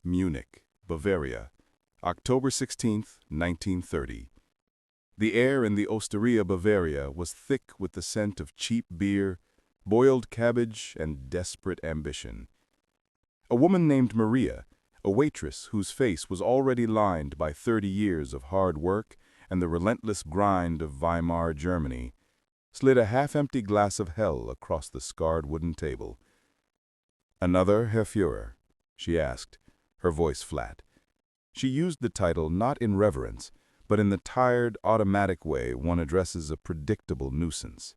Munich, Bavaria, October 16, 1930. The air in the Osteria Bavaria was thick with the scent of cheap beer, boiled cabbage, and desperate ambition. A woman named Maria, a waitress whose face was already lined by 30 years of hard work and the relentless grind of Weimar Germany, slid a half-empty glass of hell across the scarred wooden table. "Another, Herr Führer?" she asked, her voice flat. She used the title not in reverence, but in the tired, automatic way one addresses a predictable nuisance.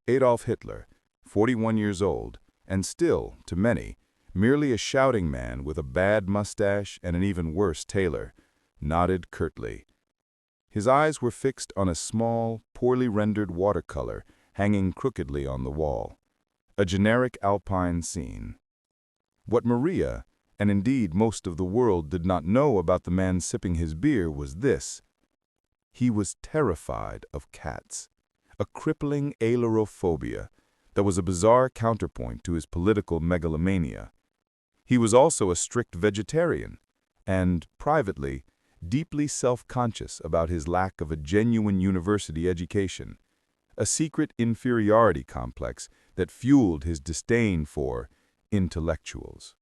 Adolf Hitler, 41 years old, and still, to many, merely a shouting man with a bad mustache and an even worse tailor, nodded curtly. His eyes were fixed on a small, poorly rendered watercolor hanging crookedly on the wall. A generic alpine scene. What Maria, and indeed most of the world, did not know about the man sipping his beer was this: he was terrified of cats, a crippling ailurophobia that was a bizarre counterpoint to his political megalomania. He was also a strict vegetarian, and, privately, deeply self-conscious about his lack of a genuine university education, a secret inferiority complex that fueled his disdain for intellectuals.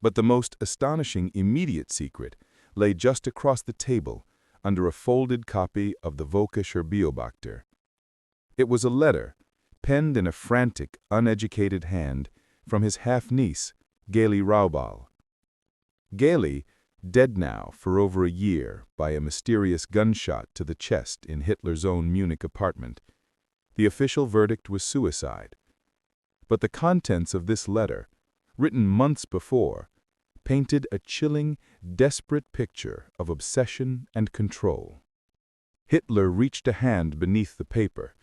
But the most astonishing immediate secret lay just across the table under a folded copy of the Völkischer Beobachter. It was a letter, penned in a frantic, uneducated hand, from his half-niece, Gaily Raubal. Gaily, dead now for over a year by a mysterious gunshot to the chest in Hitler's own Munich apartment. The official verdict was suicide. But the contents of this letter, written months before, painted a chilling, desperate picture of obsession and control. Hitler reached a hand beneath the paper,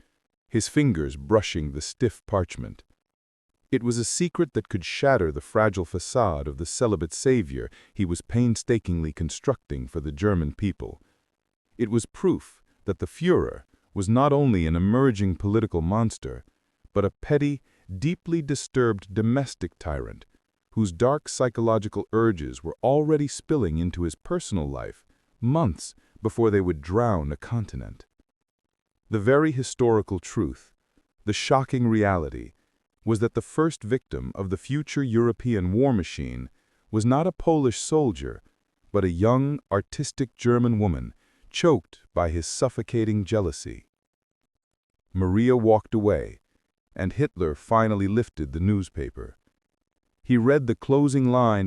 his fingers brushing the stiff parchment. It was a secret that could shatter the fragile facade of the celibate savior he was painstakingly constructing for the German people. It was proof that the Führer was not only an emerging political monster, but a petty, deeply disturbed domestic tyrant, whose dark psychological urges were already spilling into his personal life months before they would drown a continent. The very historical truth, the shocking reality, was that the first victim of the future European war machine was not a Polish soldier, but a young, artistic German woman, choked by his suffocating jealousy. Maria walked away, and Hitler finally lifted the newspaper. He read the closing line of